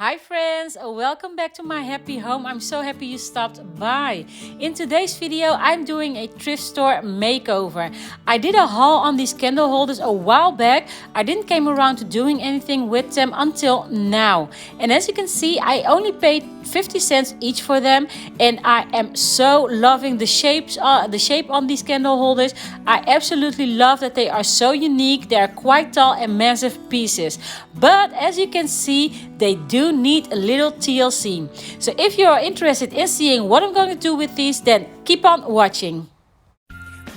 Hi friends, welcome back to my happy home. I'm so happy you stopped by. In today's video, I'm doing a thrift store makeover. I did a haul on these candle holders a while back. I didn't came around to doing anything with them until now. And as you can see, I only paid 50 cents each for them, and I am so loving the shape on these candle holders. I absolutely love that they are so unique. They are quite tall and massive pieces, but as you can see, they do need a little TLC. So if you are interested in seeing what I'm going to do with these, then keep on watching.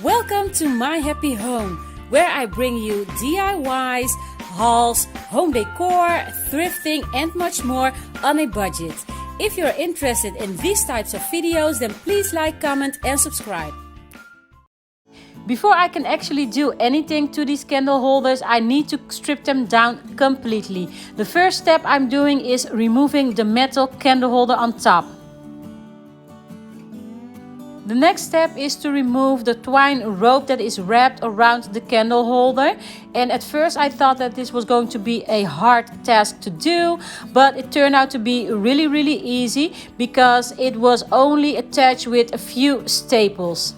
Welcome to my happy home, where I bring you DIYs, hauls, home decor, thrifting and much more on a budget. If you're interested in these types of videos, then please like, comment and subscribe. Before I can actually do anything to these candle holders, I need to strip them down completely. The first step I'm doing is removing the metal candle holder on top. The next step is to remove the twine rope that is wrapped around the candle holder. And at first I thought that this was going to be a hard task to do, but it turned out to be really easy because it was only attached with a few staples.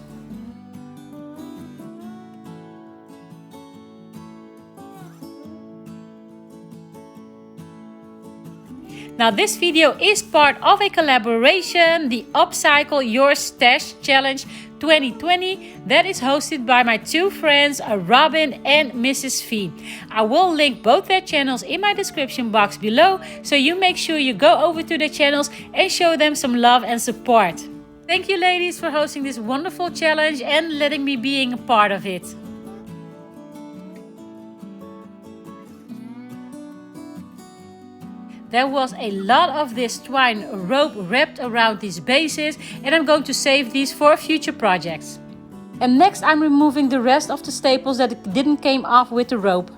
Now this video is part of a collaboration, the Upcycle Your Stash Challenge 2020, that is hosted by my two friends, Robin and Mrs Vee. I will link both their channels in my description box below, so you make sure you go over to their channels and show them some love and support. Thank you ladies for hosting this wonderful challenge and letting me being a part of it. There was a lot of this twine rope wrapped around these bases, and I'm going to save these for future projects. And next I'm removing the rest of the staples that didn't came off with the rope.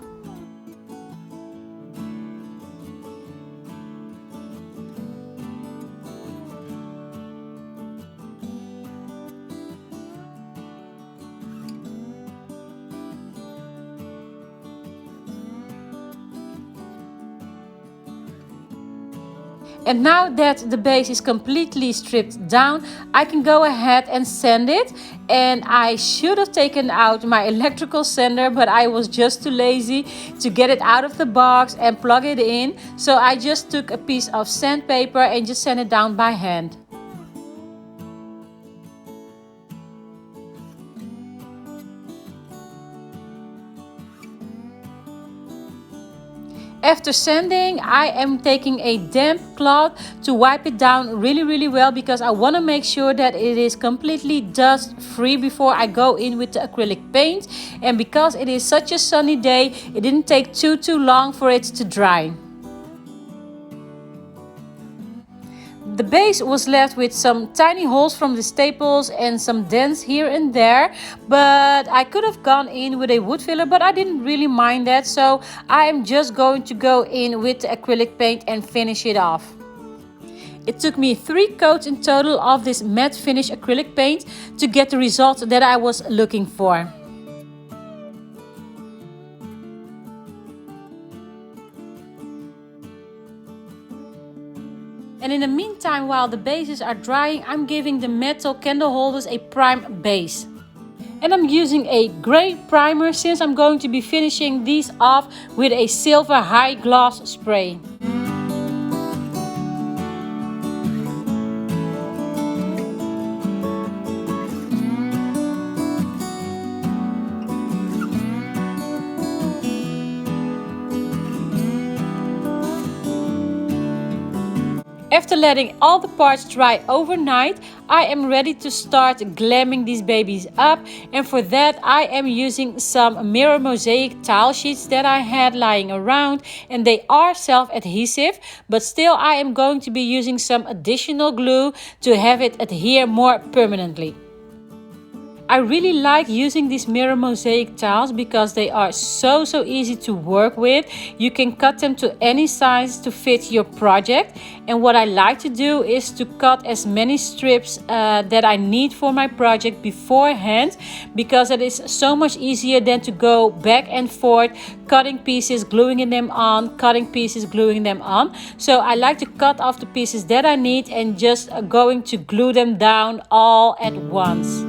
And now that the base is completely stripped down, I can go ahead and sand it. And I should have taken out my electrical sander, but I was just too lazy to get it out of the box and plug it in. So I just took a piece of sandpaper and just sand it down by hand. After sanding, I am taking a damp cloth to wipe it down really well, because I want to make sure that it is completely dust free before I go in with the acrylic paint. And because it is such a sunny day, it didn't take too long for it to dry. The base was left with some tiny holes from the staples and some dents here and there, but I could have gone in with a wood filler, but I didn't really mind that, so I am just going to go in with the acrylic paint and finish it off. It took me 3 coats in total of this matte finish acrylic paint to get the result that I was looking for. And in the meantime, while the bases are drying, I'm giving the metal candle holders a prime base. And I'm using a gray primer since I'm going to be finishing these off with a silver high gloss spray. After letting all the parts dry overnight, I am ready to start glamming these babies up, and for that I am using some mirror mosaic tile sheets that I had lying around, and they are self-adhesive, but still I am going to be using some additional glue to have it adhere more permanently. I really like using these mirror mosaic tiles because they are so easy to work with. You can cut them to any size to fit your project. And what I like to do is to cut as many strips that I need for my project beforehand, because it is so much easier than to go back and forth cutting pieces, gluing them on, cutting pieces, gluing them on. So I like to cut off the pieces that I need and just going to glue them down all at once.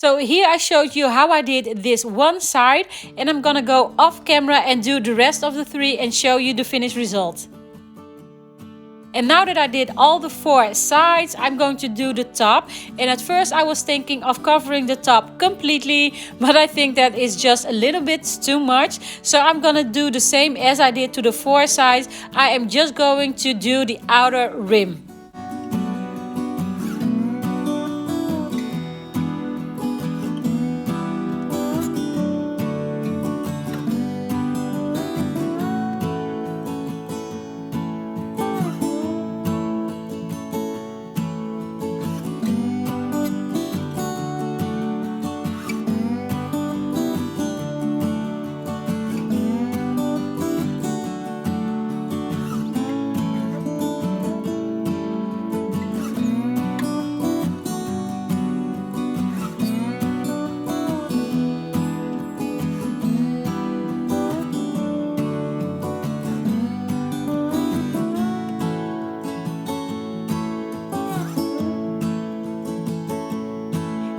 So here I showed you how I did this one side, and I'm gonna go off camera and do the rest of the three and show you the finished result. And now that I did all the 4 sides, I'm going to do the top. And at first I was thinking of covering the top completely, but I think that is just a little bit too much. So I'm gonna do the same as I did to the 4 sides. I am just going to do the outer rim.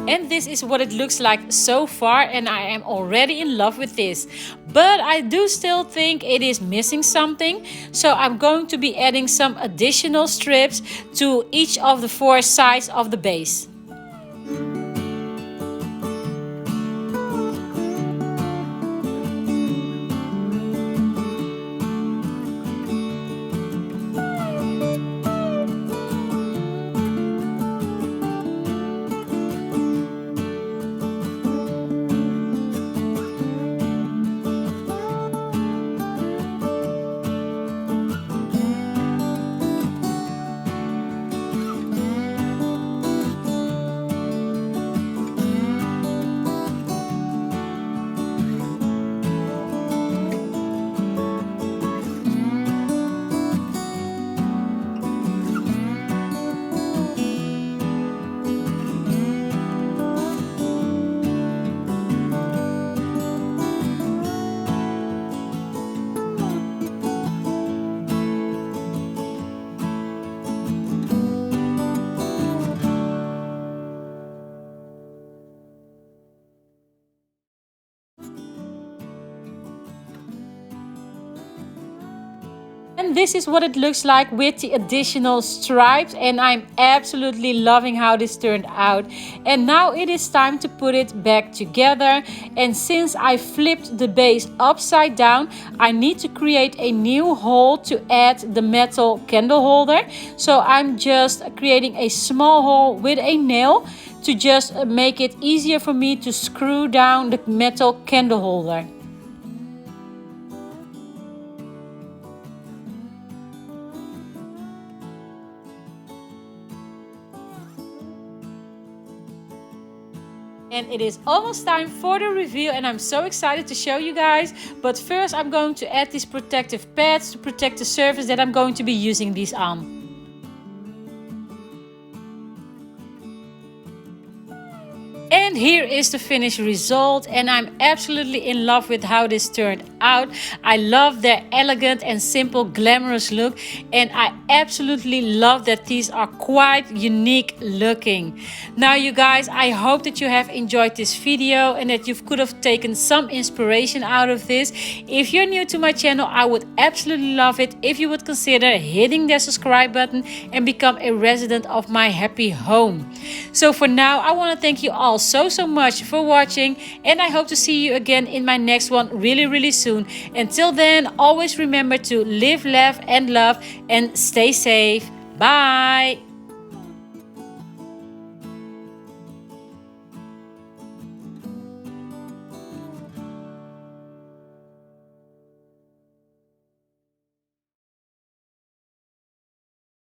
And this is what it looks like so far, and I am already in love with this. But I do still think it is missing something, so I'm going to be adding some additional strips to each of the 4 sides of the base. And this is what it looks like with the additional stripes, and I'm absolutely loving how this turned out. And now it is time to put it back together. And since I flipped the base upside down, I need to create a new hole to add the metal candle holder. So I'm just creating a small hole with a nail to just make it easier for me to screw down the metal candle holder. And it is almost time for the reveal, and I'm so excited to show you guys. But first I'm going to add these protective pads to protect the surface that I'm going to be using these on. And here is the finished result, and I'm absolutely in love with how this turned out. I love their elegant and simple glamorous look, and I absolutely love that these are quite unique looking. Now you guys, I hope that you have enjoyed this video and that you could have taken some inspiration out of this. If you're new to my channel, I would absolutely love it if you would consider hitting the subscribe button and become a resident of my happy home. So for now, I want to thank you all so much for watching, and I hope to see you again in my next one really soon. Until then, always remember to live, laugh and love, and stay safe. Bye.